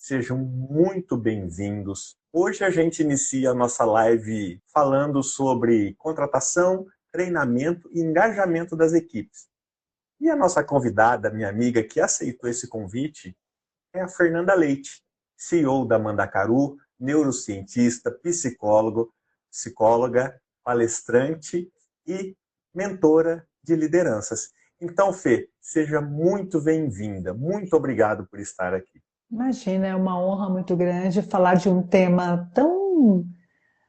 Sejam muito bem-vindos. Hoje a gente inicia a nossa live falando sobre contratação, treinamento e engajamento das equipes. E a nossa convidada, minha amiga, que aceitou esse convite, é a Fernanda Leite, CEO da Mandacaru, neurocientista, psicóloga, palestrante e mentora de lideranças. Então, Fê, seja muito bem-vinda. Muito obrigado por estar aqui. Imagina, é uma honra muito grande falar de um tema tão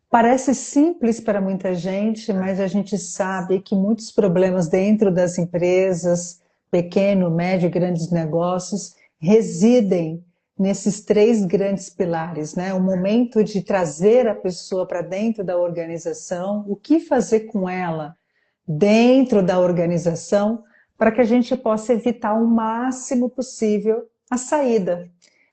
parece simples para muita gente, mas a gente sabe que muitos problemas dentro das empresas, pequeno, médio e grandes negócios, residem nesses três grandes pilares, né? O momento de trazer a pessoa para dentro da organização, o que fazer com ela dentro da organização, para que a gente possa evitar o máximo possível a saída.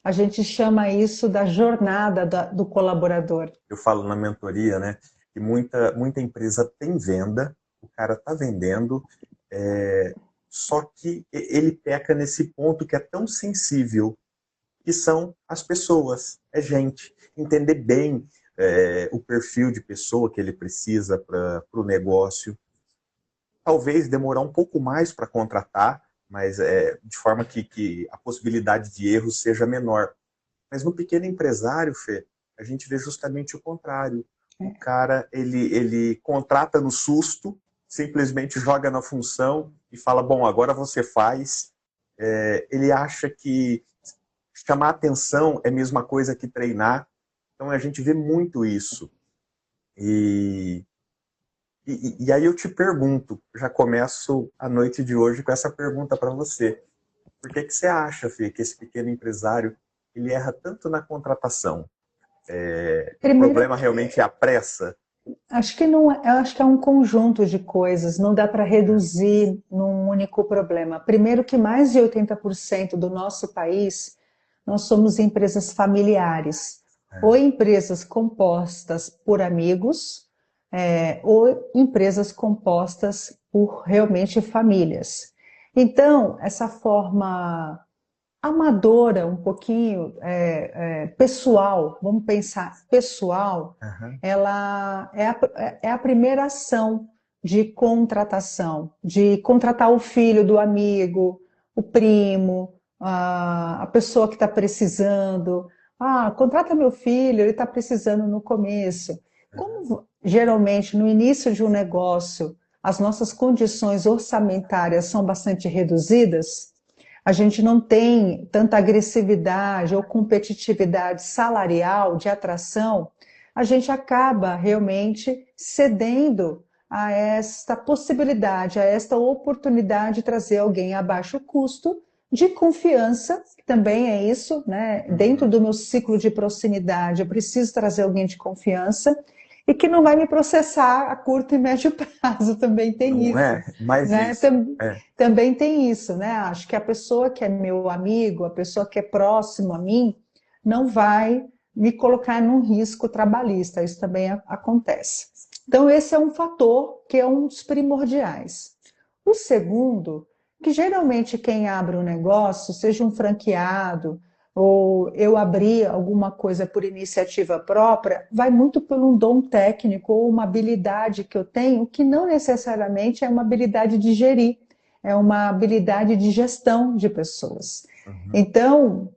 A gente chama isso da jornada do colaborador. Eu falo na mentoria, né, que muita empresa tem venda, o cara está vendendo, só que ele peca nesse ponto que é tão sensível, que são as pessoas, é gente. Entender bem o perfil de pessoa que ele precisa para o negócio. Talvez demorar um pouco mais para contratar, mas de forma que a possibilidade de erro seja menor. Mas no pequeno empresário, Fê, a gente vê justamente o contrário. O cara, ele contrata no susto, simplesmente joga na função e fala, bom, agora você faz. Ele acha que chamar atenção é a mesma coisa que treinar. Então a gente vê muito isso. E aí eu te pergunto, já começo a noite de hoje com essa pergunta para você. Por que você acha, Fê, que esse pequeno empresário ele erra tanto na contratação? O Primeiro, problema realmente é a pressa? acho que não, eu acho que é um conjunto de coisas, não dá para reduzir num único problema. Primeiro que mais de 80% do nosso país, nós somos empresas familiares, ou empresas compostas por amigos, ou empresas compostas por realmente famílias. Então, essa forma amadora, um pouquinho pessoal, vamos pensar pessoal, Uhum. ela é a primeira ação de contratação, de contratar o filho do amigo, o primo, a pessoa que está precisando. Ah, contrata meu filho, ele está precisando no começo. Como geralmente no início de um negócio as nossas condições orçamentárias são bastante reduzidas, a gente não tem tanta agressividade ou competitividade salarial de atração, a gente acaba realmente cedendo a esta possibilidade, a esta oportunidade de trazer alguém a baixo custo, de confiança, que também é isso, né? Dentro do meu ciclo de proximidade, eu preciso trazer alguém de confiança e que não vai me processar a curto e médio prazo, também tem Não isso, é? Mais né? isso. É. Também tem isso, né? Acho que a pessoa que é meu amigo, a pessoa que é próximo a mim, não vai me colocar num risco trabalhista. Isso também acontece. Então, esse é um fator que é um dos primordiais. O segundo, que geralmente quem abre um negócio, seja um franqueado, ou eu abrir alguma coisa por iniciativa própria, vai muito por um dom técnico ou uma habilidade que eu tenho, que não necessariamente é uma habilidade de gerir, é uma habilidade de gestão de pessoas. Uhum. Então,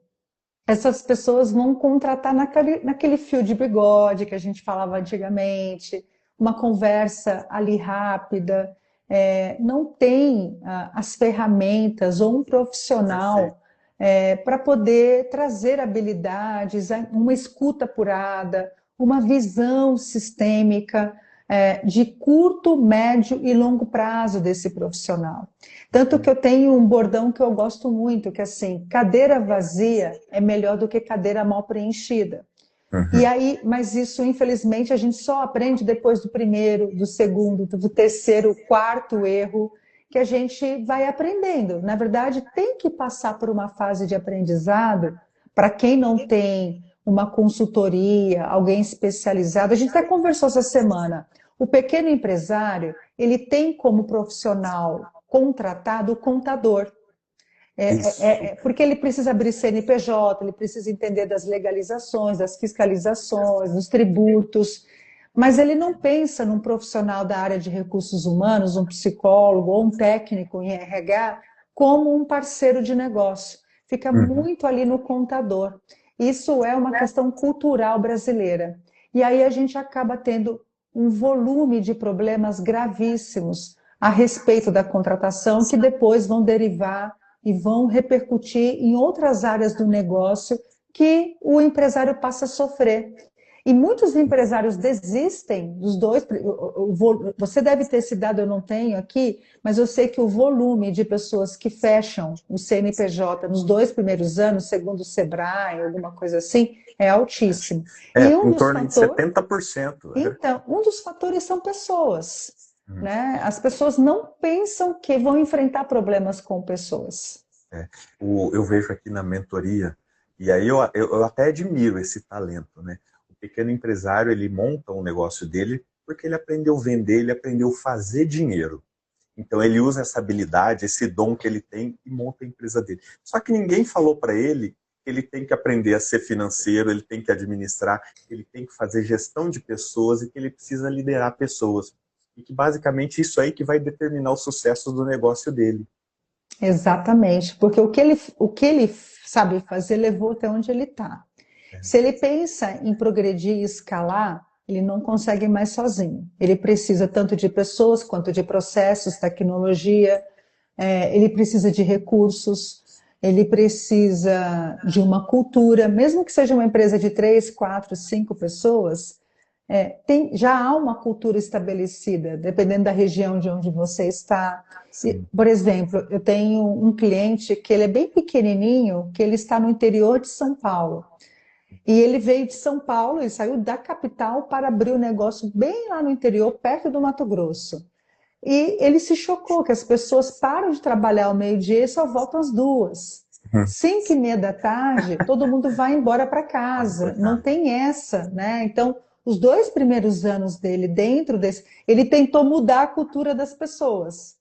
essas pessoas vão contratar naquele fio de bigode que a gente falava antigamente, uma conversa ali rápida, não tem as ferramentas ou um Perfeito. profissional para poder trazer habilidades, uma escuta apurada, uma visão sistêmica de curto, médio e longo prazo desse profissional. Tanto que Uhum. eu tenho um bordão que eu gosto muito, que é assim, cadeira vazia é melhor do que cadeira mal preenchida. E Uhum. aí, mas isso, infelizmente, a gente só aprende depois do primeiro, do segundo, do terceiro, quarto erro, que a gente vai aprendendo. Na verdade, tem que passar por uma fase de aprendizado para quem não tem uma consultoria, alguém especializado. A gente até conversou essa semana. O pequeno empresário, ele tem como profissional contratado o contador. Isso. Porque ele precisa abrir CNPJ, ele precisa entender das legalizações, das fiscalizações, dos tributos, mas ele não pensa num profissional da área de recursos humanos, um psicólogo ou um técnico em RH, como um parceiro de negócio. Fica Uhum. muito ali no contador. Isso é uma questão cultural brasileira. E aí a gente acaba tendo um volume de problemas gravíssimos a respeito da contratação que depois vão derivar e vão repercutir em outras áreas do negócio que o empresário passa a sofrer. E muitos empresários desistem dos dois. Você deve ter esse dado, eu não tenho aqui, mas eu sei que o volume de pessoas que fecham o CNPJ nos 2 primeiros anos, segundo o Sebrae, alguma coisa assim, é altíssimo. E Em torno de 70%. então, um dos fatores são pessoas, Hum, né? As pessoas não pensam que vão enfrentar problemas com pessoas. é. Eu vejo aqui na mentoria, e aí eu até admiro esse talento, né? O pequeno empresário, ele monta um negócio dele porque ele aprendeu a vender, ele aprendeu a fazer dinheiro. Então ele usa essa habilidade, esse dom que ele tem e monta a empresa dele. Só que ninguém falou para ele que ele tem que aprender a ser financeiro, ele tem que administrar, ele tem que fazer gestão de pessoas e que ele precisa liderar pessoas. E que basicamente isso aí que vai determinar o sucesso do negócio dele. Exatamente, porque o que ele sabe fazer levou até onde ele está. Se ele pensa em progredir e escalar, ele não consegue mais sozinho. Ele precisa tanto de pessoas quanto de processos, tecnologia, ele precisa de recursos, ele precisa de uma cultura, mesmo que seja uma empresa de 3, 4, 5 pessoas, já há uma cultura estabelecida, dependendo da região de onde você está. Sim. Por exemplo, eu tenho um cliente que ele é bem pequenininho, que ele está no interior de São Paulo. E ele veio de São Paulo, ele saiu da capital para abrir o negócio bem lá no interior, perto do Mato Grosso. E ele se chocou que as pessoas param de trabalhar ao meio-dia e só voltam às 2. Uhum. 5h30 da tarde, todo mundo vai embora para Vai pra casa. Não cá. tem essa, né? Então, os 2 primeiros anos dele dentro desse, ele tentou mudar a cultura das pessoas.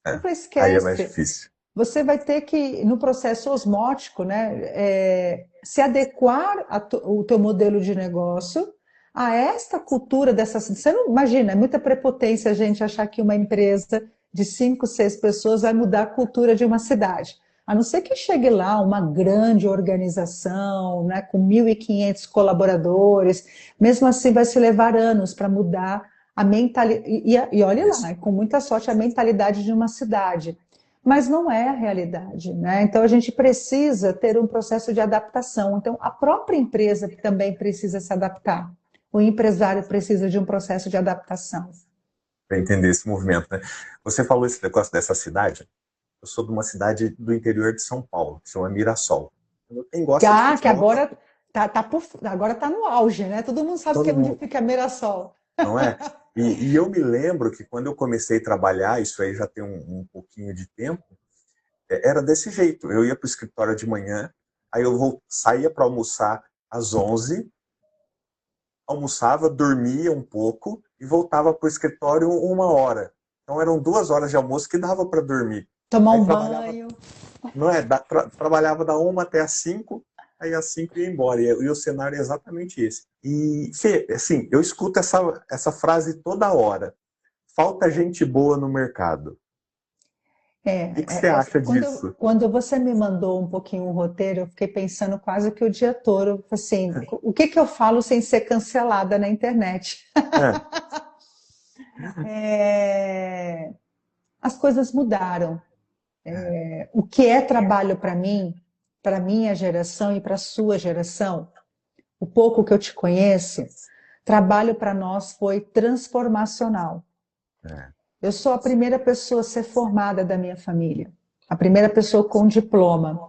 Eu É. falei, Aí é mais esquece, difícil. você vai ter que, no processo osmótico, né, se adequar o teu modelo de negócio a esta cultura dessa. Você não imagina, é muita prepotência a gente achar que uma empresa de 5, 6 pessoas vai mudar a cultura de uma cidade. A não ser que chegue lá uma grande organização, né, com 1.500 colaboradores, mesmo assim vai se levar anos para mudar a mentalidade. E olhe Isso. lá, com muita sorte, a mentalidade de uma cidade, mas não é a realidade, né? Então a gente precisa ter um processo de adaptação. Então a própria empresa também precisa se adaptar. O empresário precisa de um processo de adaptação. Para entender esse movimento, né? Você falou esse negócio dessa cidade. Eu sou de uma cidade do interior de São Paulo, que chama Mirassol. Quem gosta de Que futebol, agora agora tá no auge, né? Todo mundo sabe que todo é onde mundo, fica Mirassol. não é? E eu me lembro que quando eu comecei a trabalhar, isso aí já tem um pouquinho de tempo, era desse jeito. Eu ia para o escritório de manhã, aí saía para almoçar às 11, almoçava, dormia um pouco e voltava para o escritório 1 hora. Então eram 2 horas de almoço que dava para dormir. Tomar Aí um trabalhava, banho. não é? Trabalhava da 1 até às 5, aí às 5 ia embora. E o cenário é exatamente esse. E, Fê, assim, eu escuto essa frase toda hora. Falta gente boa no mercado. O que você acha disso? Quando você me mandou um pouquinho o roteiro, eu fiquei pensando quase que o dia todo, assim, o que que eu falo sem ser cancelada na internet? É, É, as coisas mudaram. O que é trabalho para minha geração e para a sua geração, o pouco que eu te conheço, trabalho para nós foi transformacional. é, Eu sou a primeira pessoa a ser formada da minha família, a primeira pessoa com diploma.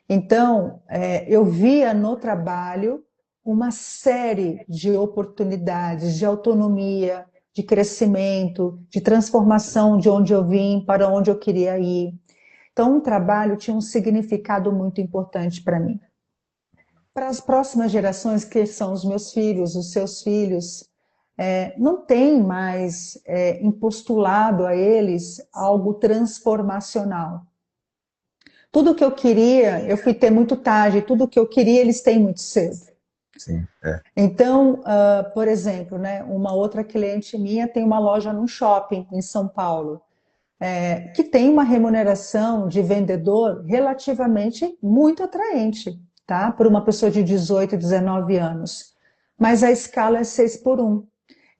Então, eu via no trabalho uma série de oportunidades de autonomia, de crescimento, de transformação de onde eu vim para onde eu queria ir. Então, o trabalho tinha um significado muito importante para mim. Para as próximas gerações, que são os meus filhos, os seus filhos, não tem mais impostulado a eles algo transformacional. Tudo que eu queria, eu fui ter muito tarde, tudo que eu queria, eles têm muito cedo. Sim, é. Então, por exemplo, né, uma outra cliente minha tem uma loja num shopping em São Paulo, que tem uma remuneração de vendedor relativamente muito atraente, tá? Por uma pessoa de 18, 19 anos. Mas a escala é 6 por um,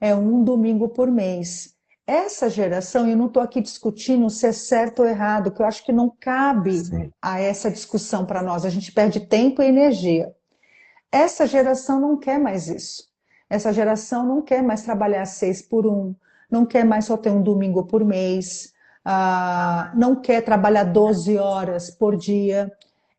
é um domingo por mês. Essa geração, eu não estou aqui discutindo se é certo ou errado, que eu acho que não cabe Sim. a essa discussão para nós, a gente perde tempo e energia. Essa geração não quer mais isso. Essa geração não quer mais trabalhar 6 por um, não quer mais só ter um domingo por mês, não quer trabalhar 12 horas por dia.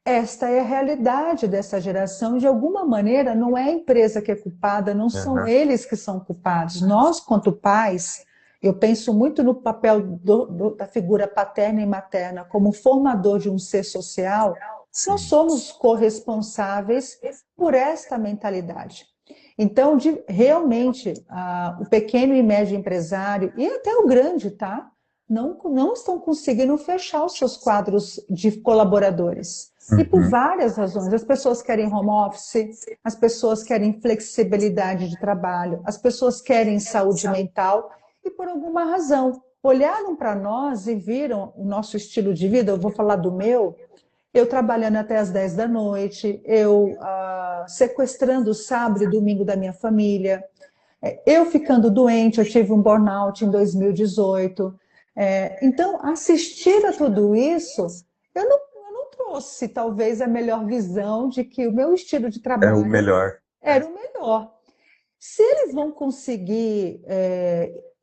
Esta é a realidade dessa geração. De alguma maneira, não é a empresa que é culpada, não são Aham. eles que são culpados. Nós, quanto pais, eu penso muito no papel da figura paterna e materna como formador de um ser social. Nós Sim. somos corresponsáveis por esta mentalidade. Então, realmente, o pequeno e médio empresário, e até o grande, tá? Não estão conseguindo fechar os seus quadros de colaboradores. E por Uhum. várias razões. As pessoas querem home office, as pessoas querem flexibilidade de trabalho, as pessoas querem saúde mental, e por alguma razão olharam para nós e viram o nosso estilo de vida. Eu vou falar do meu. Eu trabalhando até as 10 da noite, eu sequestrando o sábado e domingo da minha família, eu ficando doente, eu tive um burnout em 2018. Então, assistir a tudo isso, eu não trouxe talvez a melhor visão de que o meu estilo de É o trabalho melhor. era o melhor. Se eles vão conseguir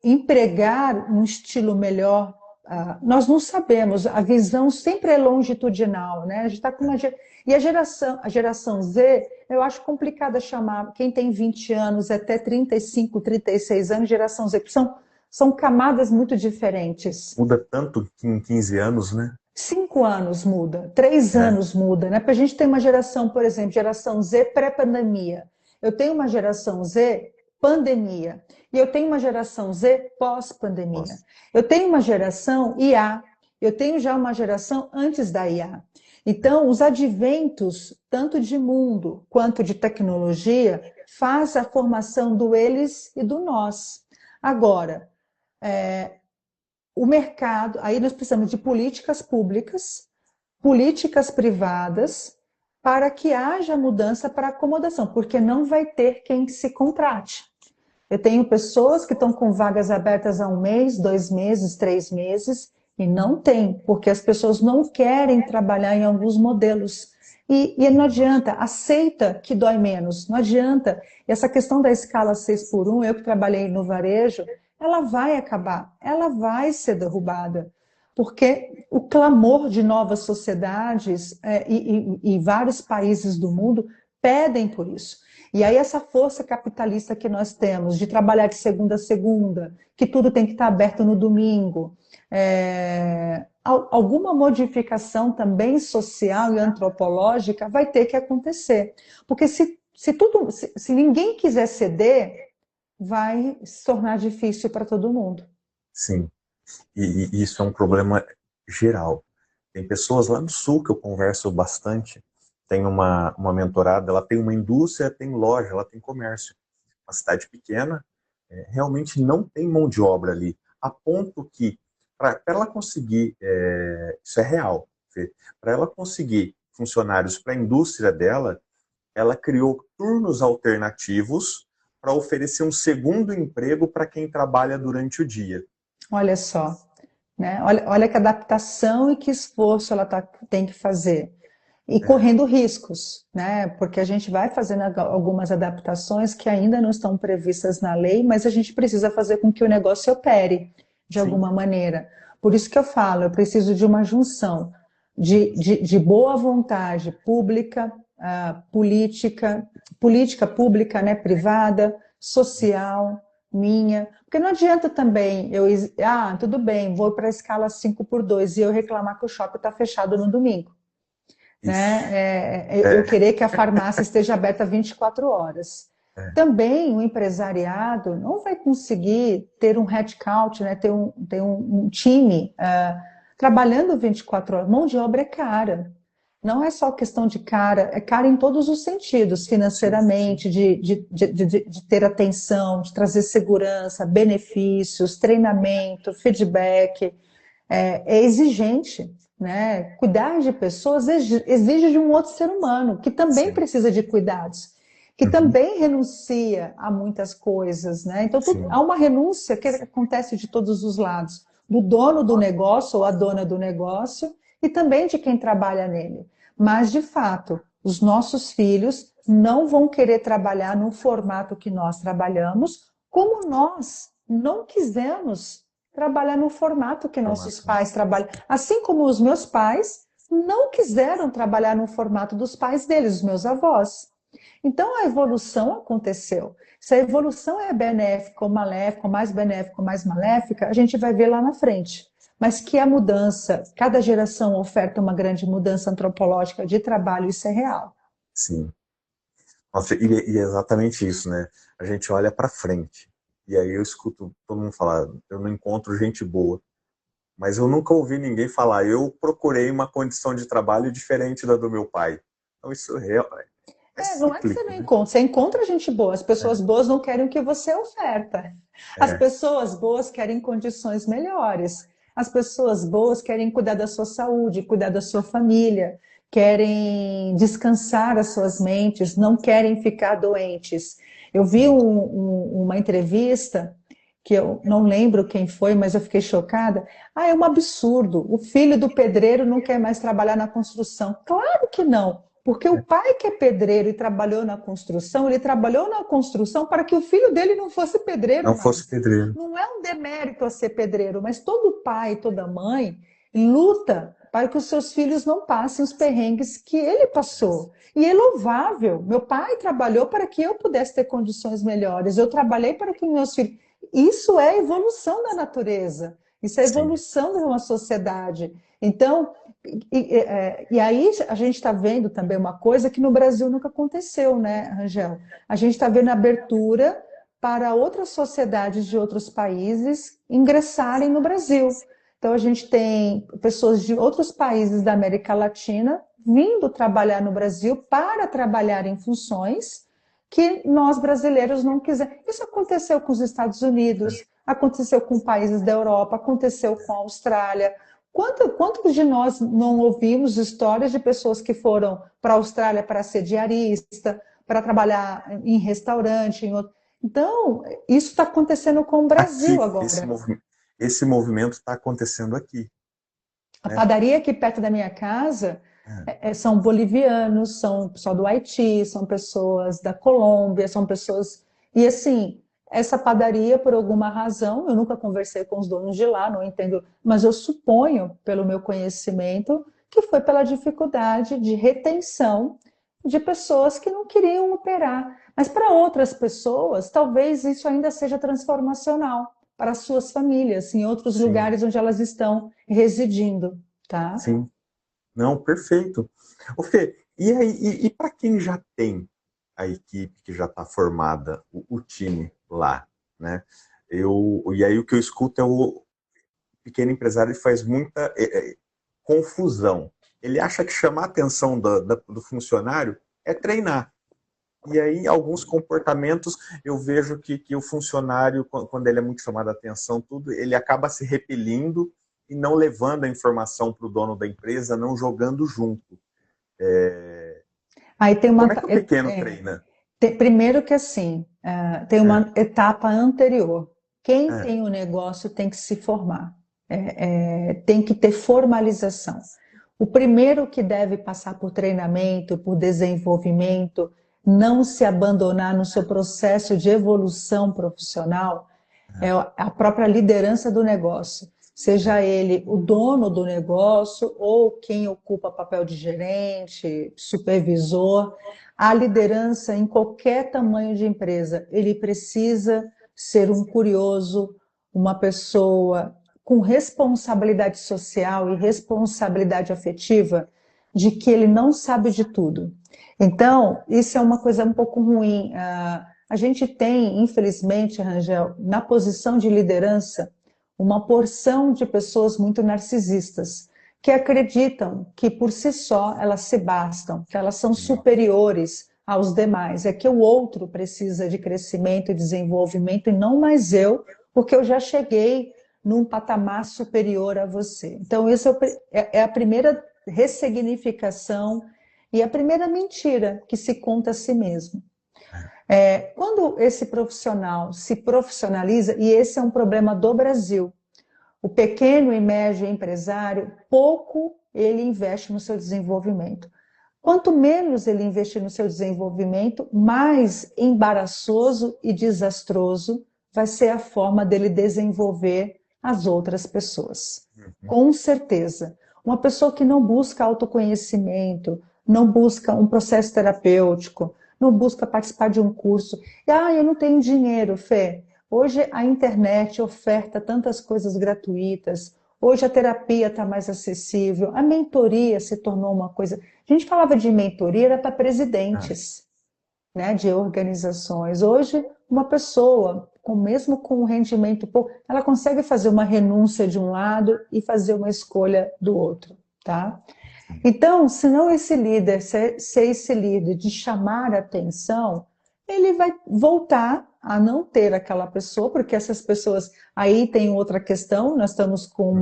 empregar um estilo melhor, nós não sabemos. A visão sempre é longitudinal, né? A gente está com uma e a geração Z, eu acho complicada chamar quem tem 20 anos até 35, 36 anos, geração Z, porque são camadas muito diferentes. Muda tanto que em 15 anos, né? 5 anos muda, 3 anos muda, né? Para a gente ter uma geração, por exemplo, geração Z pré-pandemia. Eu tenho uma geração Z pandemia. E eu tenho uma geração Z pós-pandemia. Nossa. Eu tenho uma geração IA. Eu tenho já uma geração antes da IA. Então, os adventos, tanto de mundo quanto de tecnologia, faz a formação do eles e do nós. Agora, o mercado, aí nós precisamos de políticas públicas, políticas privadas, para que haja mudança para acomodação, porque não vai ter quem se contrate. Eu tenho pessoas que estão com vagas abertas há 1 mês, 2 meses, 3 meses, e não tem, porque as pessoas não querem trabalhar em alguns modelos. E não adianta, aceita que dói menos, não adianta. Essa questão da escala 6 por 1, eu que trabalhei no varejo, ela vai acabar, ela vai ser derrubada, porque o clamor de novas sociedades e vários países do mundo pedem por isso. E aí essa força capitalista que nós temos de trabalhar de segunda a segunda, que tudo tem que estar aberto no domingo, alguma modificação também social e antropológica vai ter que acontecer. Porque se ninguém quiser ceder, vai se tornar difícil para todo mundo. Sim. E isso é um problema geral. Tem pessoas lá no sul que eu converso bastante. Tem uma mentorada, ela tem uma indústria, tem loja, ela tem comércio. Uma cidade pequena, realmente não tem mão de obra ali. A ponto que, para ela conseguir, isso é real, para ela conseguir funcionários para a indústria dela, ela criou turnos alternativos para oferecer um segundo emprego para quem trabalha durante o dia. Olha só, né? Olha que adaptação e que esforço ela tem que fazer. E É, correndo riscos, né? Porque a gente vai fazendo algumas adaptações que ainda não estão previstas na lei, mas a gente precisa fazer com que o negócio opere de sim, alguma maneira. Por isso que eu falo, eu preciso de uma junção de boa vontade pública, política pública, né, privada, social, minha. Porque não adianta também tudo bem, vou para a escala 5 por 2 e eu reclamar que o shopping está fechado no domingo, isso. né? Eu É, querer que a farmácia esteja aberta 24 horas. é, Também o empresariado não vai conseguir ter um headcount, né? Ter um time trabalhando 24 horas. Mão de obra é cara. Não é só questão de cara, é cara em todos os sentidos, Sim, sim, financeiramente, de ter atenção, de trazer segurança, benefícios, treinamento, feedback. É exigente, né? Cuidar de pessoas exige de um outro ser humano, que também sim. precisa de cuidados, que Uhum, também renuncia a muitas coisas, né? Então, há sim, uma renúncia que acontece de todos os lados, do dono do negócio ou a dona do negócio, e também de quem trabalha nele. Mas, de fato, os nossos filhos não vão querer trabalhar no formato que nós trabalhamos, como nós não quisemos trabalhar no formato que nossos formato. pais trabalham. Assim como os meus pais não quiseram trabalhar no formato dos pais deles, os meus avós. Então a evolução aconteceu. Se a evolução é benéfica ou maléfica, ou mais benéfica ou mais maléfica, a gente vai ver lá na frente. Mas que a mudança, cada geração oferta uma grande mudança antropológica de trabalho, isso é real. Sim. Nossa, e é exatamente isso, né? A gente olha para frente. E aí eu escuto todo mundo falar, eu não encontro gente boa. Mas eu nunca ouvi ninguém falar, eu procurei uma condição de trabalho diferente da do meu pai. Então isso é Não é que você cíclico, não né? encontra, você encontra gente boa. As pessoas É, boas não querem o que você oferta. As é, pessoas boas querem condições melhores. As pessoas boas querem cuidar da sua saúde, cuidar da sua família, querem descansar as suas mentes, não querem ficar doentes. Eu vi sim. uma entrevista que eu não lembro quem foi, mas eu fiquei chocada. Ah, é um absurdo. O filho do pedreiro não quer mais trabalhar na construção. Claro que não. Porque o pai que é pedreiro e trabalhou na construção, ele trabalhou na construção para que o filho dele não fosse pedreiro Não fosse mais. pedreiro. Não é um demérito a ser pedreiro, mas todo pai, toda mãe luta para que os seus filhos não passem os perrengues que ele passou. E é louvável. Meu pai trabalhou para que eu pudesse ter condições melhores. Eu trabalhei para que meus filhos. Isso é evolução da natureza. Isso é Sim. evolução de uma sociedade. Então, e aí a gente está vendo também uma coisa que no Brasil nunca aconteceu, né, Rangel? A gente está vendo abertura para outras sociedades de outros países ingressarem no Brasil. Então a gente tem pessoas de outros países da América Latina vindo trabalhar no Brasil para trabalhar em funções que nós brasileiros não quisermos. Isso aconteceu com os Estados Unidos, aconteceu com países da Europa, aconteceu com a Austrália. Quantos de nós não ouvimos histórias de pessoas que foram para a Austrália para ser diarista, para trabalhar em restaurante, em outro... Então, isso está acontecendo com o Brasil Aqui, agora. esse movimento está acontecendo aqui, A né? padaria aqui perto da minha casa são bolivianos, são pessoal do Haiti, são pessoas da Colômbia, são pessoas. E assim, essa padaria, por alguma razão, eu nunca conversei com os donos de lá, não entendo, mas eu suponho, pelo meu conhecimento, que foi pela dificuldade de retenção de pessoas que não queriam operar. Mas para outras pessoas, talvez isso ainda seja transformacional para suas famílias, em outros Sim, lugares onde elas estão residindo, tá? sim. Não, perfeito. Ô Fê, e aí, e para quem já tem a equipe que já está formada, o time lá, né? E aí o que eu escuto é o pequeno empresário ele faz muita confusão. Ele acha que chamar a atenção do funcionário é treinar. E aí, alguns comportamentos, eu vejo que o funcionário, quando ele é muito chamado a atenção, tudo, ele acaba se repelindo e não levando a informação para o dono da empresa, não jogando junto. Aí tem uma. Como é que o pequeno treina? Primeiro que assim, tem É, uma etapa anterior. Quem é, tem o negócio tem que se formar, tem que ter formalização. O primeiro que deve passar por treinamento, por desenvolvimento, não se abandonar no seu processo de evolução profissional, é a própria liderança do negócio. Seja ele o dono do negócio ou quem ocupa papel de gerente, supervisor, a liderança em qualquer tamanho de empresa, ele precisa ser um curioso, uma pessoa com responsabilidade social e responsabilidade afetiva de que ele não sabe de tudo. Então, isso é uma coisa um pouco ruim. A gente tem, infelizmente, Rangel, na posição de liderança, uma porção de pessoas muito narcisistas, que acreditam que por si só elas se bastam, que elas são superiores aos demais, é que o outro precisa de crescimento e desenvolvimento e não mais eu, porque eu já cheguei num patamar superior a você. Então, isso é a primeira ressignificação e a primeira mentira que se conta a si mesmo. Quando esse profissional se profissionaliza, e esse é um problema do Brasil, o pequeno e médio empresário, pouco ele investe no seu desenvolvimento. Quanto menos ele investir no seu desenvolvimento, mais embaraçoso e desastroso vai ser a forma dele desenvolver as outras pessoas. Com certeza. Uma pessoa que não busca autoconhecimento, não busca um processo terapêutico, não busca participar de um curso. Eu não tenho dinheiro, Fê. Hoje a internet oferta tantas coisas gratuitas. Hoje a terapia está mais acessível. A mentoria se tornou uma coisa... A gente falava de mentoria, era para presidentes, né, de organizações. Hoje, uma pessoa, mesmo com um rendimento pouco, ela consegue fazer uma renúncia de um lado e fazer uma escolha do outro, tá? Então, se não esse líder, ser esse líder de chamar a atenção, ele vai voltar a não ter aquela pessoa, porque essas pessoas, aí tem outra questão, nós estamos com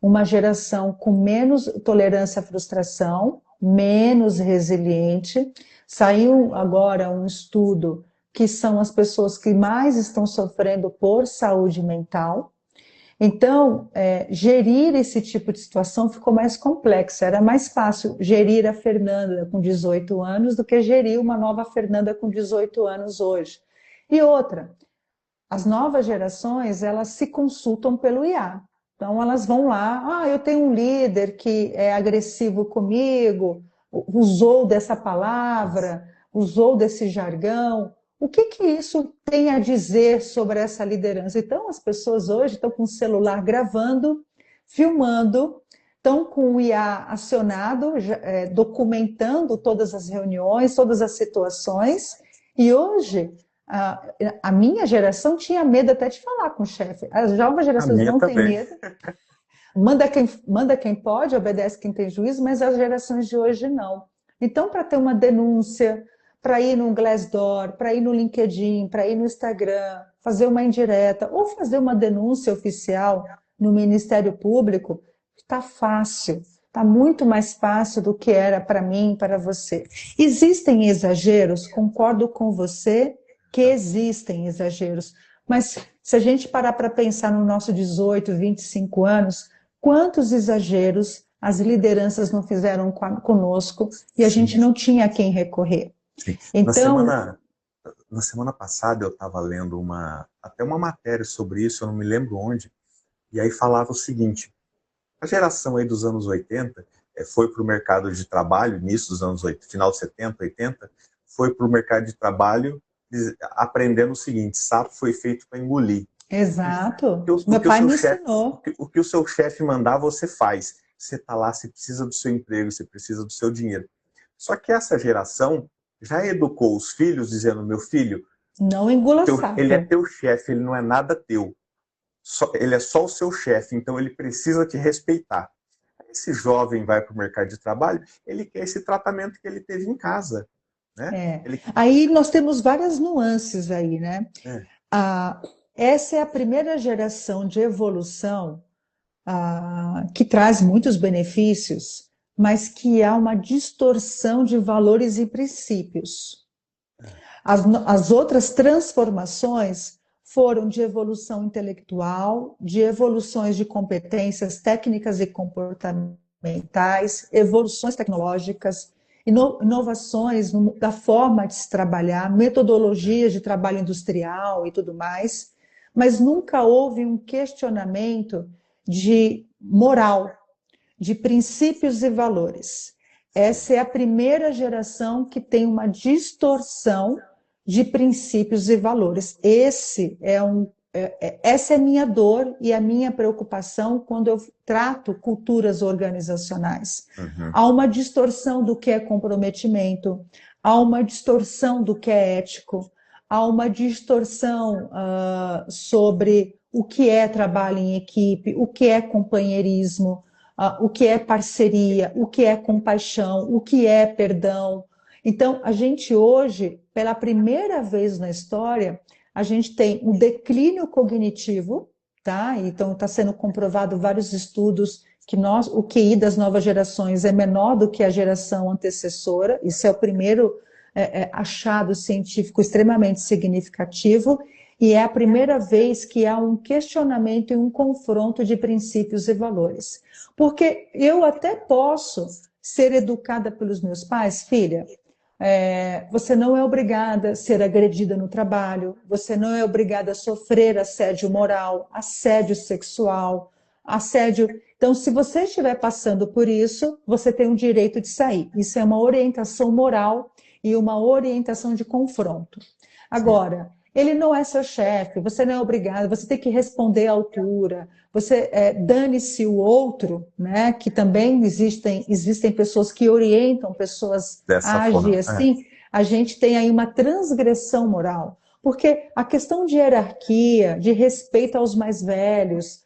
uma geração com menos tolerância à frustração, menos resiliente. Saiu agora um estudo que são as pessoas que mais estão sofrendo por saúde mental. Então, gerir esse tipo de situação ficou mais complexo. Era mais fácil gerir a Fernanda com 18 anos do que gerir uma nova Fernanda com 18 anos hoje. E outra, as novas gerações, elas se consultam pelo IA. Então, elas vão lá, eu tenho um líder que é agressivo comigo, usou dessa palavra, usou desse jargão. O que isso tem a dizer sobre essa liderança? Então, as pessoas hoje estão com o celular gravando, filmando, estão com o IA acionado, documentando todas as reuniões, todas as situações. E hoje, a minha geração tinha medo até de falar com o chefe. As novas gerações não têm medo. Manda quem pode, obedece quem tem juízo, mas as gerações de hoje não. Então, para ter uma denúncia, para ir no Glassdoor, para ir no LinkedIn, para ir no Instagram, fazer uma indireta ou fazer uma denúncia oficial no Ministério Público, está fácil, está muito mais fácil do que era para mim, para você. Existem exageros, concordo com você que existem exageros, mas se a gente parar para pensar no nosso 18, 25 anos, quantos exageros as lideranças não fizeram conosco e a gente não tinha a quem recorrer. Sim. Então, na semana passada eu estava lendo até uma matéria sobre isso, eu não me lembro onde, e aí falava o seguinte: a geração aí dos anos 80 foi para o mercado de trabalho, início dos anos 80, final de 70, 80, foi para o mercado de trabalho aprendendo o seguinte: sapo foi feito para engolir. Exato. Meu pai me ensinou. O que o seu chefe mandar, você faz. Você está lá, você precisa do seu emprego, você precisa do seu dinheiro. Só que essa geração já educou os filhos dizendo: meu filho, não engula sapo. Ele é teu chefe, ele não é nada teu. Ele é só o seu chefe, então ele precisa te respeitar. Esse jovem vai para o mercado de trabalho, ele quer esse tratamento que ele teve em casa. Né? Aí nós temos várias nuances aí, né? Essa é a primeira geração de evolução que traz muitos benefícios, mas que há uma distorção de valores e princípios. As outras transformações foram de evolução intelectual, de evoluções de competências técnicas e comportamentais, evoluções tecnológicas, inovações da forma de se trabalhar, metodologias de trabalho industrial e tudo mais, mas nunca houve um questionamento de moral, de princípios e valores. Essa é a primeira geração que tem uma distorção de princípios e valores. Essa é a minha dor e a minha preocupação quando eu trato culturas organizacionais. Há uma distorção do que é comprometimento, há uma distorção do que é ético, há uma distorção sobre o que é trabalho em equipe, o que é companheirismo, o que é parceria, o que é compaixão, o que é perdão. Então, a gente hoje, pela primeira vez na história, a gente tem um declínio cognitivo, tá? Então, está sendo comprovado vários estudos que o QI das novas gerações é menor do que a geração antecessora. Isso é o primeiro achado científico extremamente significativo, e é a primeira vez que há um questionamento e um confronto de princípios e valores. Porque eu até posso ser educada pelos meus pais, filha, você não é obrigada a ser agredida no trabalho, você não é obrigada a sofrer assédio moral, assédio sexual, assédio. Então, se você estiver passando por isso, você tem o direito de sair. Isso é uma orientação moral e uma orientação de confronto. Agora, ele não é seu chefe, você não é obrigado, você tem que responder à altura, você dane-se o outro, né? Que também existem pessoas que orientam pessoas Dessa a agir forma. assim. A gente tem aí uma transgressão moral, porque a questão de hierarquia, de respeito aos mais velhos,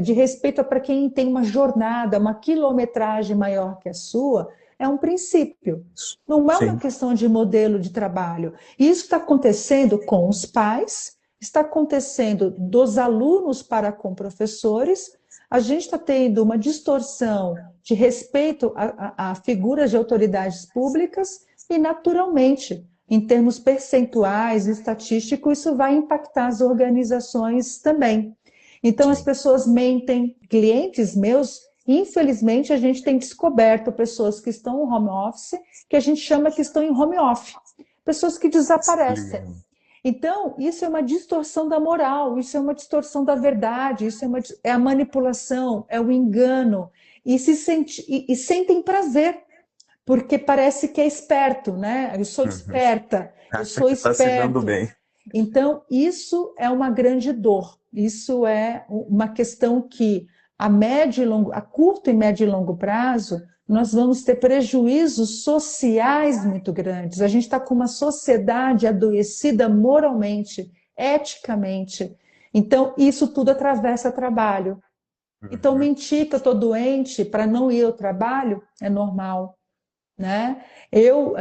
de respeito para quem tem uma jornada, uma quilometragem maior que a sua, é um princípio. Não é uma Sim. questão de modelo de trabalho. E isso está acontecendo com os pais, está acontecendo dos alunos para com professores. A gente está tendo uma distorção de respeito a figuras de autoridades públicas e, naturalmente, em termos percentuais, estatísticos, isso vai impactar as organizações também. Então, as pessoas mentem. Clientes meus, infelizmente, a gente tem descoberto pessoas que estão em home office, que a gente chama que estão em home off. Pessoas que desaparecem. Então, isso é uma distorção da moral, isso é uma distorção da verdade, isso é a manipulação, é o engano. E sentem prazer, porque parece que é esperto, né? Eu sou esperta, eu Acha sou que está se dando esperto. bem. Então, isso é uma grande dor. Isso é uma questão que a curto e médio e longo prazo, nós vamos ter prejuízos sociais muito grandes. A gente está com uma sociedade adoecida moralmente, eticamente. Então, isso tudo atravessa trabalho. Então, mentir que eu estou doente para não ir ao trabalho é normal, né? Eu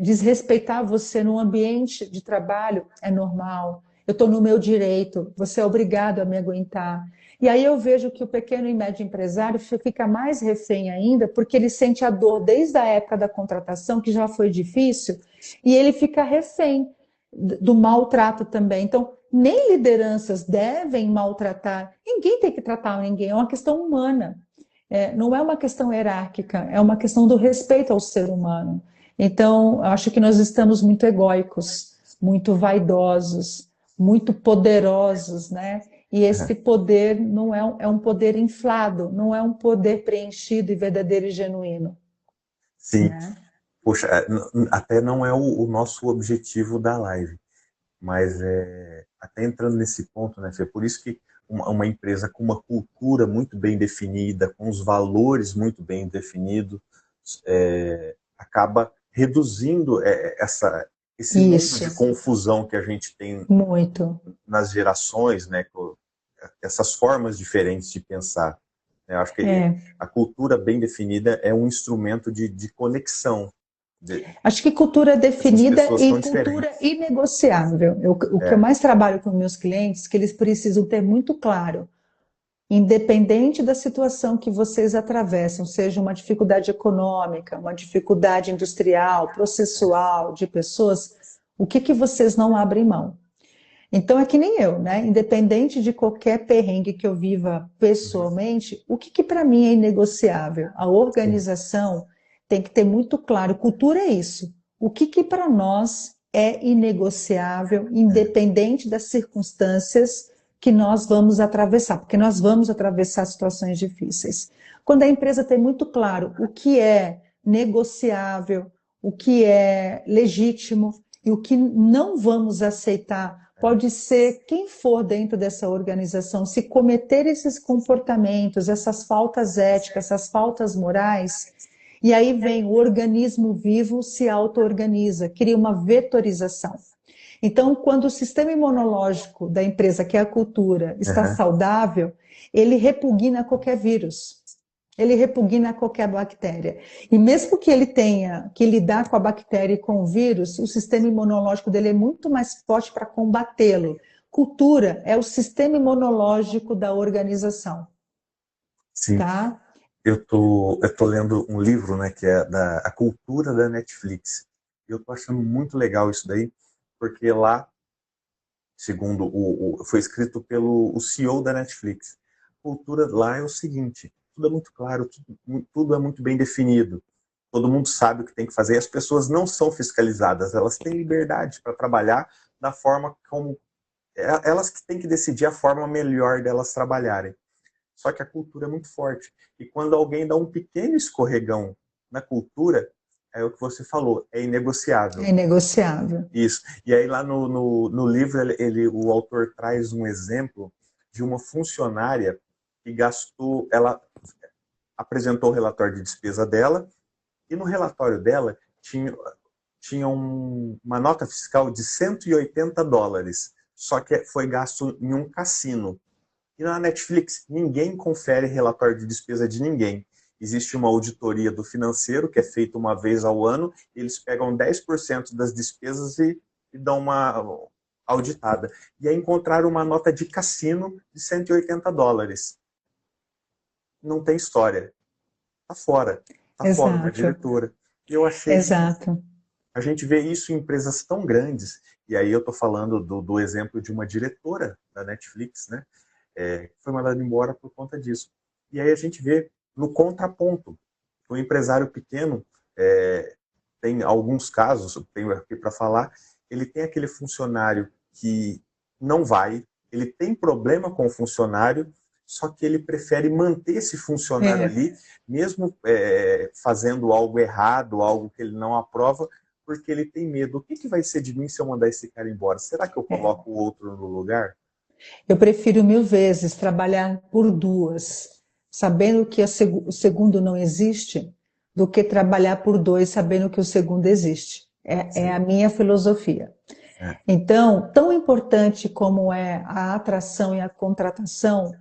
desrespeitar você no ambiente de trabalho é normal. Eu estou no meu direito, você é obrigado a me aguentar. E aí eu vejo que o pequeno e médio empresário fica mais refém ainda, porque ele sente a dor desde a época da contratação, que já foi difícil, e ele fica refém do maltrato também. Então, nem lideranças devem maltratar. Ninguém tem que tratar ninguém, é uma questão humana. Não é uma questão hierárquica, é uma questão do respeito ao ser humano. Então, acho que nós estamos muito egóicos, muito vaidosos, muito poderosos, né? E esse poder não é um poder inflado, não é um poder preenchido e verdadeiro e genuíno. Sim. Né? Poxa, até não é o nosso objetivo da live, mas até entrando nesse ponto, né, Fê, por isso que uma empresa com uma cultura muito bem definida, com os valores muito bem definidos, acaba reduzindo esse nível de Isso, confusão que a gente tem muito. nas gerações, né, com essas formas diferentes de pensar. Eu acho que a cultura bem definida é um instrumento de conexão. Acho que cultura Essas definida pessoas e são cultura diferentes. inegociável. O que eu mais trabalho com meus clientes, que eles precisam ter muito claro, independente da situação que vocês atravessam, seja uma dificuldade econômica, uma dificuldade industrial, processual, de pessoas, o que vocês não abrem mão? Então é que nem eu, né? Independente de qualquer perrengue que eu viva pessoalmente, o que para mim é inegociável? A Sim. organização tem que ter muito claro, cultura é isso. O que para nós é inegociável, independente das circunstâncias que nós vamos atravessar, porque nós vamos atravessar situações difíceis. Quando a empresa tem muito claro o que é negociável, o que é legítimo e o que não vamos aceitar, pode ser quem for dentro dessa organização, se cometer esses comportamentos, essas faltas éticas, essas faltas morais, E aí vem o organismo vivo se auto-organiza, cria uma vetorização. Então, quando o sistema imunológico da empresa, que é a cultura, está Aham. saudável, ele repugna qualquer vírus. Ele repugna qualquer bactéria. E mesmo que ele tenha que lidar com a bactéria e com o vírus, o sistema imunológico dele é muito mais forte para combatê-lo. Cultura é o sistema imunológico da organização, Sim. tá? Eu tô lendo um livro, né, que é A Cultura da Netflix. Eu tô achando muito legal isso daí, porque lá, segundo foi escrito pelo o CEO da Netflix. A cultura lá é o seguinte: tudo é muito claro, tudo é muito bem definido. Todo mundo sabe o que tem que fazer. As pessoas não são fiscalizadas, elas têm liberdade para trabalhar da forma como elas que têm que decidir a forma melhor delas trabalharem. Só que a cultura é muito forte. E quando alguém dá um pequeno escorregão na cultura, é o que você falou, é É inegociável. inegociável. Isso. E aí lá no livro o autor traz um exemplo de uma funcionária que gastou, ela apresentou o relatório de despesa dela e no relatório dela tinha uma nota fiscal de US$ 180, só que foi gasto em um cassino. E na Netflix, ninguém confere relatório de despesa de ninguém. Existe uma auditoria do financeiro, que é feita uma vez ao ano, e eles pegam 10% das despesas e dão uma auditada. E aí encontraram uma nota de cassino de US$ 180. Não tem história. Tá fora. Tá fora uma Exato, diretora. E eu achei. exato. A gente vê isso em empresas tão grandes, e aí eu estou falando do exemplo de uma diretora da Netflix, né? Que foi mandada embora por conta disso. E aí a gente vê no contraponto, o empresário pequeno tem alguns casos, eu tenho aqui para falar, ele tem aquele funcionário que não vai, ele tem problema com o funcionário, só que ele prefere manter esse funcionário É, ali, mesmo fazendo algo errado, algo que ele não aprova, porque ele tem medo. O que vai ser de mim se eu mandar esse cara embora? Será que eu é. coloco o outro no lugar? Eu prefiro mil vezes trabalhar por duas, sabendo que o segundo não existe, do que trabalhar por dois, sabendo que o segundo existe. É a Sim. minha filosofia. É. Então, tão importante como é a atração e a contratação,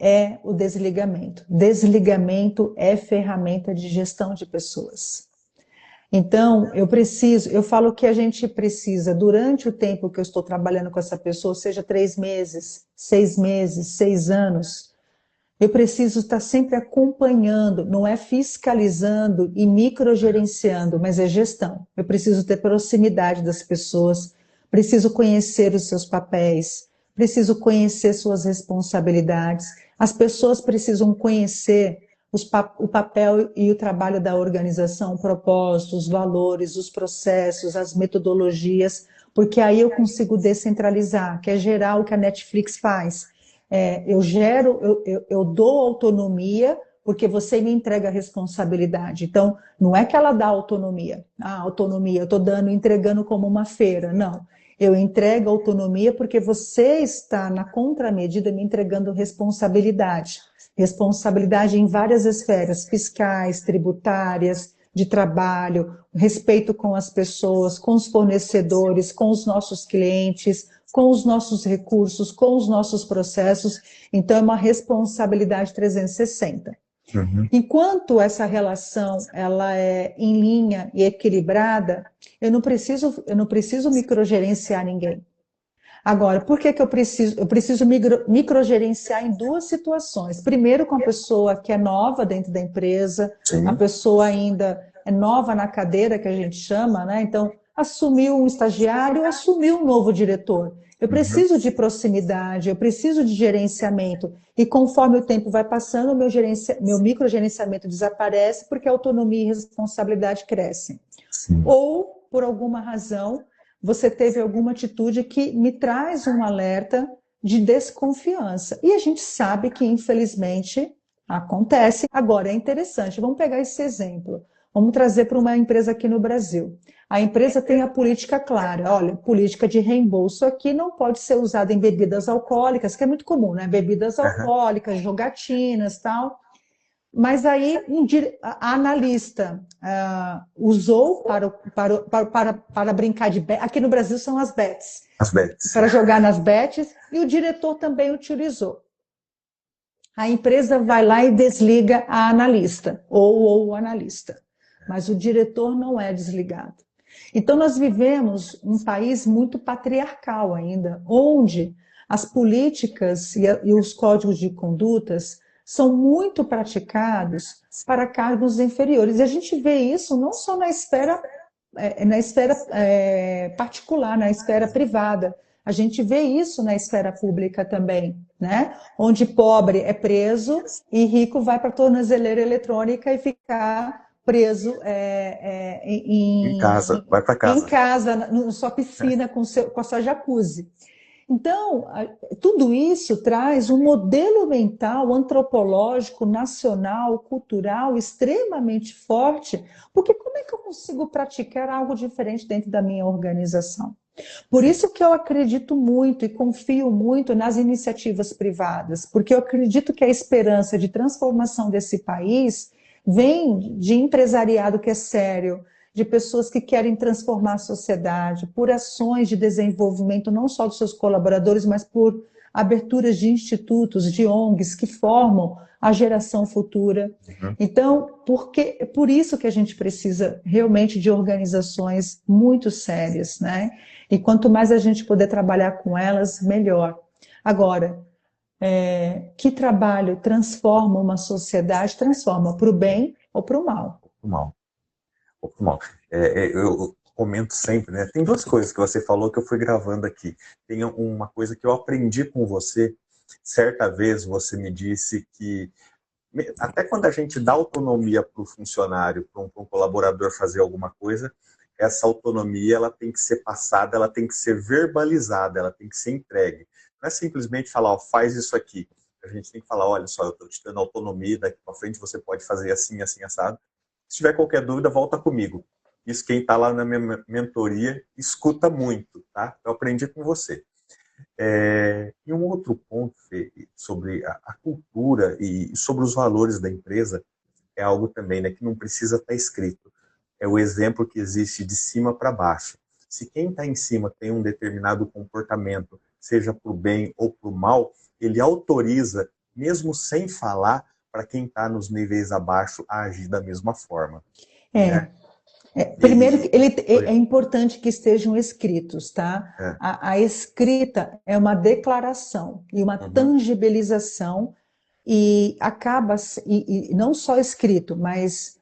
é o desligamento. Desligamento é ferramenta de gestão de pessoas. Então, eu falo que a gente precisa, durante o tempo que eu estou trabalhando com essa pessoa, seja 3 meses, 6 anos, eu preciso estar sempre acompanhando, não é fiscalizando e microgerenciando, mas é gestão. Eu preciso ter proximidade das pessoas, preciso conhecer os seus papéis, preciso conhecer suas responsabilidades. As pessoas precisam conhecer o papel e o trabalho da organização, o propósito, os valores, os processos, as metodologias, porque aí eu consigo descentralizar, que é gerar o que a Netflix faz. Eu dou autonomia porque você me entrega a responsabilidade. Então, não é que ela dá autonomia. Autonomia, eu estou dando, entregando como uma feira. Não. Eu entrego autonomia porque você está, na contramedida, me entregando responsabilidade. Responsabilidade em várias esferas, fiscais, tributárias, de trabalho, respeito com as pessoas, com os fornecedores, com os nossos clientes, com os nossos recursos, com os nossos processos. Então, é uma responsabilidade 360. Uhum. Enquanto essa relação ela é em linha e equilibrada, eu não preciso microgerenciar ninguém. Agora, por que que eu preciso? Eu preciso microgerenciar em duas situações. Primeiro, com a pessoa que é nova dentro da empresa, a Sim. pessoa ainda é nova na cadeira, que a gente chama, né? Então, assumiu um estagiário, assumiu um novo diretor. Eu Uhum. preciso de proximidade, eu preciso de gerenciamento. E conforme o tempo vai passando, meu microgerenciamento desaparece porque a autonomia e responsabilidade crescem. Sim. Ou, por alguma razão, você teve alguma atitude que me traz um alerta de desconfiança. E a gente sabe que, infelizmente, acontece. Agora, é interessante, vamos pegar esse exemplo. Vamos trazer para uma empresa aqui no Brasil. A empresa tem a política clara. Olha, política de reembolso aqui não pode ser usada em bebidas alcoólicas, que é muito comum, né? Bebidas Uhum. alcoólicas, jogatinas, tal. Mas aí a analista usou para brincar de bet. Aqui no Brasil são as bets. As bets. Para jogar nas bets, e o diretor também utilizou. A empresa vai lá e desliga a analista, ou o analista. Mas o diretor não é desligado. Então, nós vivemos um país muito patriarcal ainda, onde as políticas e os códigos de condutas são muito praticados para cargos inferiores. E a gente vê isso não só na esfera particular, na esfera privada. A gente vê isso na esfera pública também, né? Onde pobre é preso e rico vai para a tornozeleira eletrônica e ficar preso em casa, vai para casa. Em casa, na sua piscina, com a sua jacuzzi. Então, tudo isso traz um modelo mental, antropológico, nacional, cultural, extremamente forte, porque como é que eu consigo praticar algo diferente dentro da minha organização? Por isso que eu acredito muito e confio muito nas iniciativas privadas, porque eu acredito que a esperança de transformação desse país vem de empresariado que é sério, de pessoas que querem transformar a sociedade, por ações de desenvolvimento não só dos seus colaboradores, mas por aberturas de institutos, de ONGs que formam a geração futura. Então, por isso que a gente precisa realmente de organizações muito sérias, né? E quanto mais a gente puder trabalhar com elas, melhor. Agora, que trabalho transforma uma sociedade? Transforma para o bem ou para o mal? Para o mal. Mal. Eu comento sempre, né? Tem duas coisas que você falou que eu fui gravando aqui. Tem uma coisa que eu aprendi com você. Certa vez você me disse que até quando a gente dá autonomia para o funcionário, para um colaborador fazer alguma coisa, essa autonomia ela tem que ser passada, ela tem que ser verbalizada, ela tem que ser entregue. Não é simplesmente falar, ó, faz isso aqui. A gente tem que falar, olha só, eu estou te dando autonomia, daqui para frente você pode fazer assim, assim, assado. Se tiver qualquer dúvida, volta comigo. Isso quem está lá na minha mentoria escuta muito, tá? Eu aprendi com você. E um outro ponto, Fê, sobre a cultura e sobre os valores da empresa, é algo também, né, que não precisa estar escrito. É o exemplo que existe de cima para baixo. Se quem está em cima tem um determinado comportamento, seja para o bem ou para o mal, ele autoriza, mesmo sem falar, para quem está nos níveis abaixo a agir da mesma forma. Né? Primeiro, é importante que estejam escritos, tá? A escrita é uma declaração e uma tangibilização e acaba, e não só escrito, mas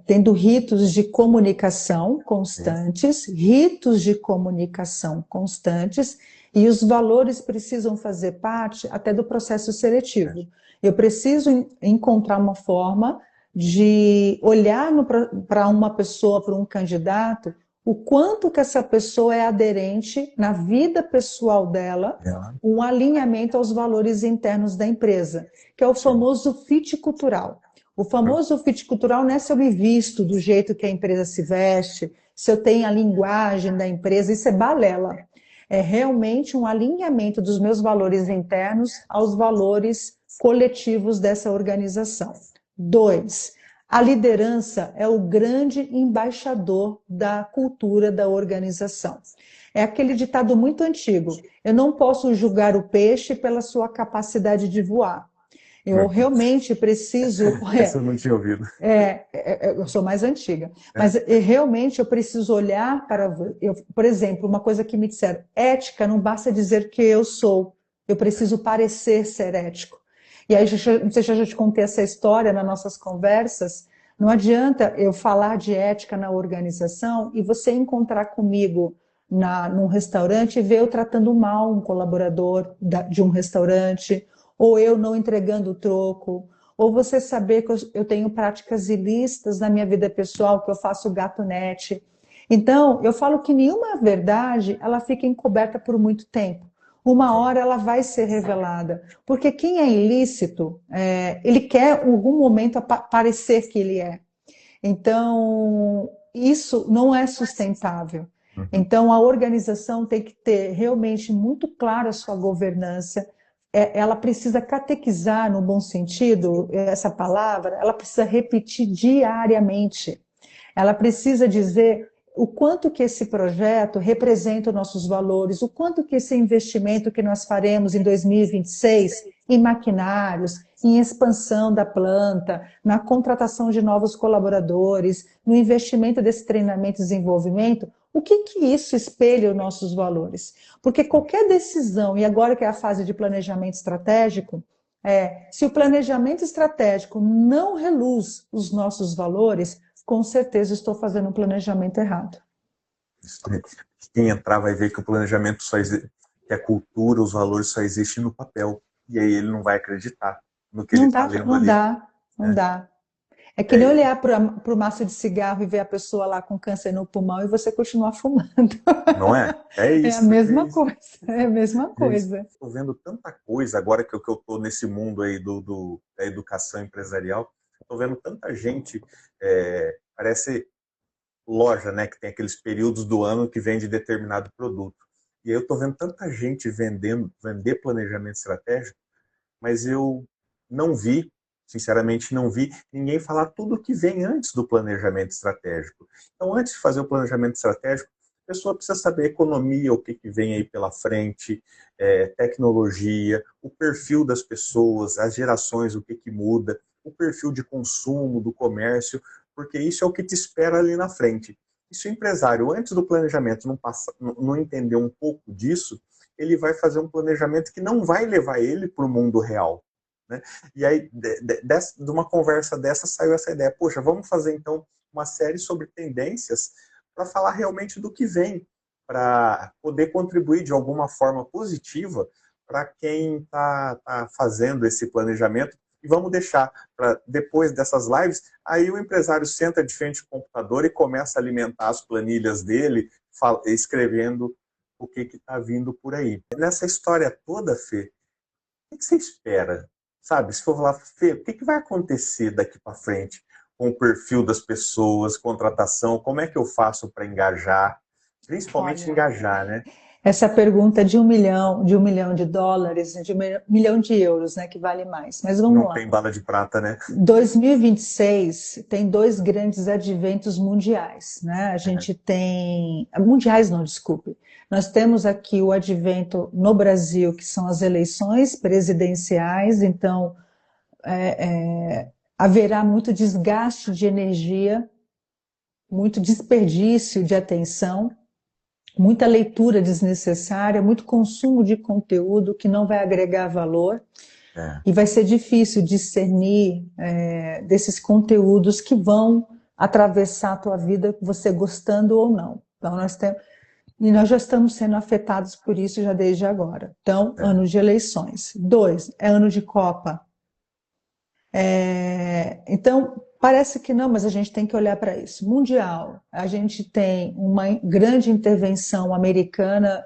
tendo ritos de comunicação constantes, e os valores precisam fazer parte até do processo seletivo. Eu preciso encontrar uma forma de olhar para uma pessoa, para um candidato, o quanto que essa pessoa é aderente na vida pessoal dela, um alinhamento aos valores internos da empresa, que é o famoso fit cultural. O famoso fit cultural não é se eu me visto do jeito que a empresa se veste, se eu tenho a linguagem da empresa, isso é balela. É realmente um alinhamento dos meus valores internos aos valores coletivos dessa organização. 2, a liderança é o grande embaixador da cultura da organização. É aquele ditado muito antigo, eu não posso julgar o peixe pela sua capacidade de voar. Eu realmente preciso... Essa eu não tinha ouvido. Eu sou mais antiga. Mas realmente eu preciso olhar para... por exemplo, uma coisa que me disseram, ética não basta dizer que eu sou, eu preciso parecer ser ético. E aí, não sei se eu já te contei essa história nas nossas conversas, não adianta eu falar de ética na organização e você encontrar comigo num restaurante e ver eu tratando mal um colaborador de um restaurante, ou eu não entregando o troco, ou você saber que eu tenho práticas ilícitas na minha vida pessoal, que eu faço gato-net. Então, eu falo que nenhuma verdade ela fica encoberta por muito tempo. Uma hora ela vai ser revelada. Porque quem é ilícito, ele quer em algum momento parecer que ele é. Então, isso não é sustentável. Então, a organização tem que ter realmente muito clara a sua governança, ela precisa catequizar, no bom sentido, essa palavra, ela precisa repetir diariamente. Ela precisa dizer o quanto que esse projeto representa os nossos valores, o quanto que esse investimento que nós faremos em 2026 em maquinários, em expansão da planta, na contratação de novos colaboradores, no investimento desse treinamento e desenvolvimento, o que isso espelha os nossos valores? Porque qualquer decisão, e agora que é a fase de planejamento estratégico, se o planejamento estratégico não reluz os nossos valores, com certeza estou fazendo um planejamento errado. Quem entrar vai ver que o planejamento que a cultura, os valores só existem no papel. E aí ele não vai acreditar no que ele está lendo ali. Não dá. É que nem olhar para o maço de cigarro e ver a pessoa lá com câncer no pulmão e você continuar fumando. Não é? É isso. É a mesma coisa. É a mesma coisa. Estou vendo tanta coisa agora que eu estou nesse mundo aí da educação empresarial. Estou vendo tanta gente, parece loja, né, que tem aqueles períodos do ano que vende determinado produto. E aí eu estou vendo tanta gente vender planejamento estratégico, mas eu não vi, sinceramente não vi, ninguém falar tudo o que vem antes do planejamento estratégico. Então, antes de fazer o planejamento estratégico, a pessoa precisa saber economia, o que vem aí pela frente, tecnologia, o perfil das pessoas, as gerações, o que muda, o perfil de consumo, do comércio, porque isso é o que te espera ali na frente. E se o empresário, antes do planejamento, não entender um pouco disso, ele vai fazer um planejamento que não vai levar ele para o mundo real. Né? E aí, de uma conversa dessa, saiu essa ideia. Poxa, vamos fazer então uma série sobre tendências para falar realmente do que vem, para poder contribuir de alguma forma positiva para quem está fazendo esse planejamento. E vamos deixar para depois dessas lives, aí o empresário senta de frente ao computador e começa a alimentar as planilhas dele, escrevendo o que está vindo por aí. Nessa história toda, Fê, o que você espera? Sabe, se for falar, Fê, o que vai acontecer daqui para frente com o perfil das pessoas, contratação, como é que eu faço para engajar? Principalmente engajar, né? Essa pergunta de $1 milhão, de dólares, de €1 milhão, né, que vale mais. Mas vamos lá. Não tem bala de prata, né? 2026 tem 2 grandes adventos mundiais, né? A gente tem... Mundiais não, desculpe. Nós temos aqui o advento no Brasil, que são as eleições presidenciais, então haverá muito desgaste de energia, muito desperdício de atenção, muita leitura desnecessária, muito consumo de conteúdo que não vai agregar valor, e vai ser difícil discernir desses conteúdos que vão atravessar a tua vida, você gostando ou não. Então, nós já estamos sendo afetados por isso já desde agora. Então, ano de eleições. 2, é ano de Copa. Então, parece que não, mas a gente tem que olhar para isso. Mundial, a gente tem uma grande intervenção americana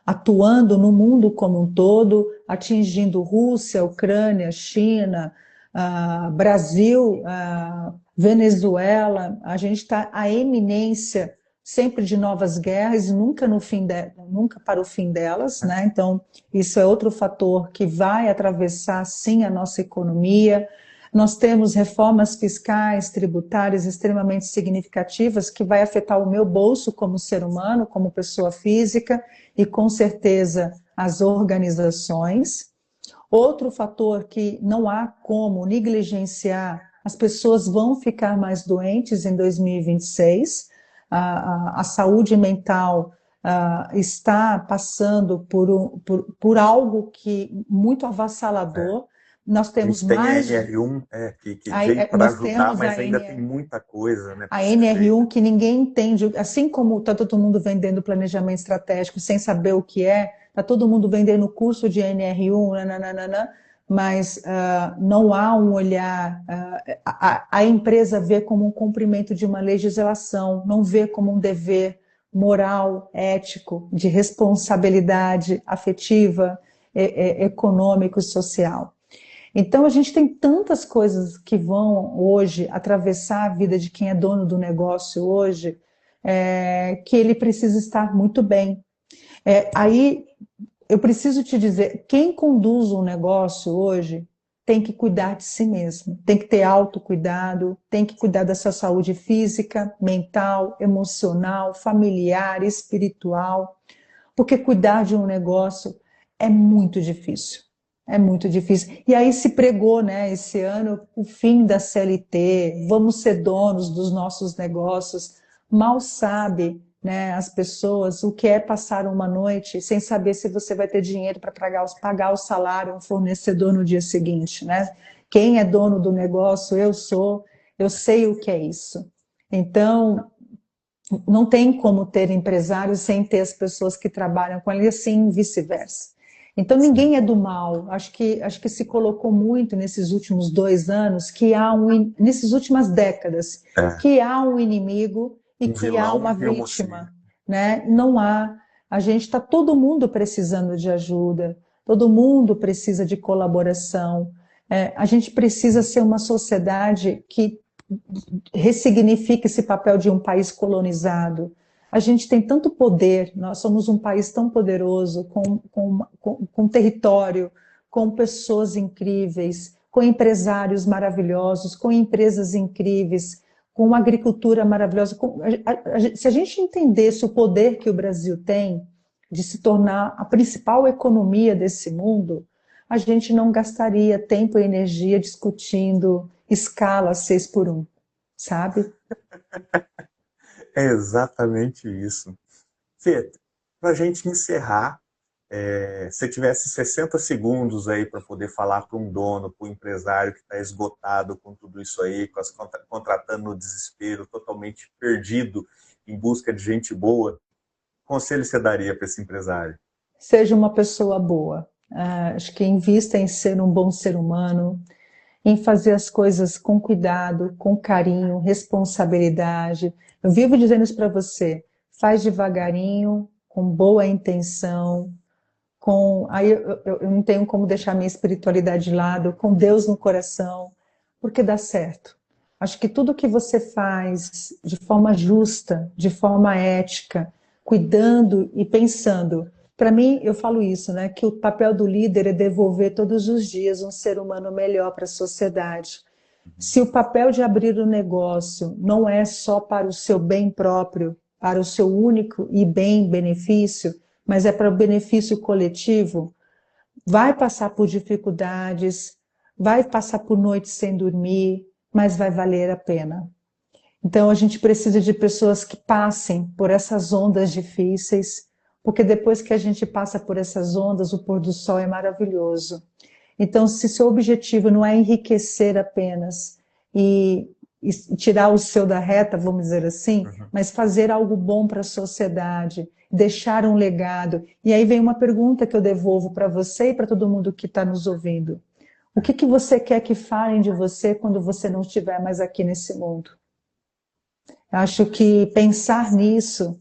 atuando no mundo como um todo, atingindo Rússia, Ucrânia, China, Brasil, Venezuela. A gente está à eminência sempre de novas guerras, nunca para o fim delas, né? Então, isso é outro fator que vai atravessar, sim, a nossa economia. Nós temos reformas fiscais, tributárias extremamente significativas que vai afetar o meu bolso como ser humano, como pessoa física e, com certeza, as organizações. Outro fator que não há como negligenciar, as pessoas vão ficar mais doentes em 2026. A saúde mental está passando por algo muito avassalador. Nós temos mais... A NR1 que veio para ajudar, mas ainda tem muita coisa. Né, a NR1 que ninguém entende, assim como está todo mundo vendendo planejamento estratégico sem saber o que está todo mundo vendendo curso de NR1, mas não há um olhar, a empresa vê como um cumprimento de uma legislação, não vê como um dever moral, ético, de responsabilidade afetiva, econômico e social. Então, a gente tem tantas coisas que vão hoje atravessar a vida de quem é dono do negócio hoje, que ele precisa estar muito bem. Aí, eu preciso te dizer, quem conduz um negócio hoje tem que cuidar de si mesmo, tem que ter autocuidado, tem que cuidar da sua saúde física, mental, emocional, familiar, espiritual, porque cuidar de um negócio é muito difícil. É muito difícil. E aí se pregou, né, esse ano, o fim da CLT, vamos ser donos dos nossos negócios. Mal sabe, né, as pessoas o que é passar uma noite sem saber se você vai ter dinheiro para pagar o salário a um fornecedor no dia seguinte, né? Quem é dono do negócio, eu sou, eu sei o que é isso. Então, não tem como ter empresário sem ter as pessoas que trabalham com ele, e assim vice-versa. Então Sim. ninguém é do mal. Acho que se colocou muito nesses últimos 2 anos que há nessas últimas décadas É. que há um inimigo e Um que há vilão uma e um mocinho. vítima, né? Não há. A gente está todo mundo precisando de ajuda. Todo mundo precisa de colaboração. A gente precisa ser uma sociedade que ressignifica esse papel de um país colonizado. A gente tem tanto poder, nós somos um país tão poderoso, com território, com pessoas incríveis, com empresários maravilhosos, com empresas incríveis, com uma agricultura maravilhosa. Se a gente entendesse o poder que o Brasil tem de se tornar a principal economia desse mundo, a gente não gastaria tempo e energia discutindo escala 6 por 1, sabe? É exatamente isso. Fê, para a gente encerrar, se tivesse 60 segundos aí para poder falar para um dono, para um empresário que está esgotado com tudo isso aí, com as contratando no desespero, totalmente perdido em busca de gente boa, que conselho você daria para esse empresário? Seja uma pessoa boa. Acho que invista em ser um bom ser humano, em fazer as coisas com cuidado, com carinho, responsabilidade. Eu vivo dizendo isso para você. Faz devagarinho, com boa intenção, aí eu não tenho como deixar minha espiritualidade de lado, com Deus no coração, porque dá certo. Acho que tudo que você faz de forma justa, de forma ética, cuidando e pensando. Para mim, eu falo isso, né? Que o papel do líder é devolver todos os dias um ser humano melhor para a sociedade. Se o papel de abrir o negócio não é só para o seu bem próprio, para o seu único e bem benefício, mas é para o benefício coletivo, vai passar por dificuldades, vai passar por noites sem dormir, mas vai valer a pena. Então a gente precisa de pessoas que passem por essas ondas difíceis, porque depois que a gente passa por essas ondas, o pôr do sol é maravilhoso. Então, se seu objetivo não é enriquecer apenas e tirar o seu da reta, vamos dizer assim, Uhum. mas fazer algo bom para a sociedade, deixar um legado. E aí vem uma pergunta que eu devolvo para você e para todo mundo que está nos ouvindo. O que que você quer que falem de você quando você não estiver mais aqui nesse mundo? Acho que pensar nisso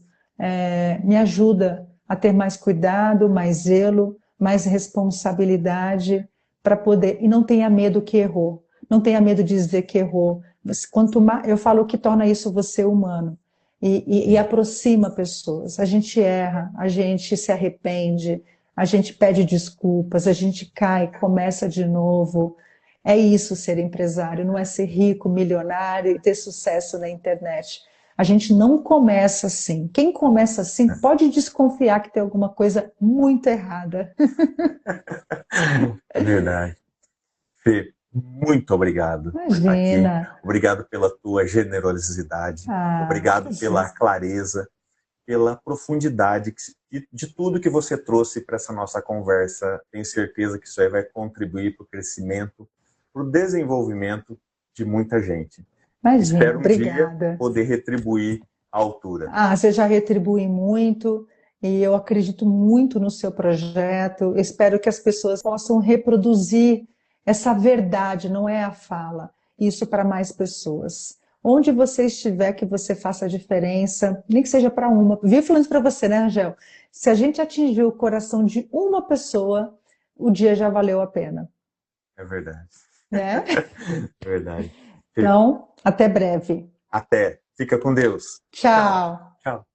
me ajuda a ter mais cuidado, mais zelo, mais responsabilidade para poder. E não tenha medo que errou. Não tenha medo de dizer que errou. Mas quanto mais, eu falo que torna isso você humano e aproxima pessoas. A gente erra, a gente se arrepende, a gente pede desculpas, a gente cai, começa de novo. É isso ser empresário, não é ser rico, milionário e ter sucesso na internet. A gente não começa assim. Quem começa assim pode desconfiar que tem alguma coisa muito errada. É verdade. Fê, muito obrigado por estar aqui. Imagina. Obrigado pela tua generosidade. Obrigado pela Imagina. clareza, pela profundidade de tudo que você trouxe para essa nossa conversa. Tenho certeza que isso aí vai contribuir para o crescimento, para o desenvolvimento de muita gente. Imagina, Espero um dia obrigada. poder retribuir à altura. Você já retribui muito e eu acredito muito no seu projeto. Espero que as pessoas possam reproduzir essa verdade, não é a fala, isso para mais pessoas. Onde você estiver, que você faça a diferença, nem que seja para uma. Viu falando isso para você, né, Angel? Se a gente atingir o coração de uma pessoa, o dia já valeu a pena, É verdade. né? É verdade. Fê, Então, até breve. até. Fica com Deus. Tchau. Tchau. Tchau.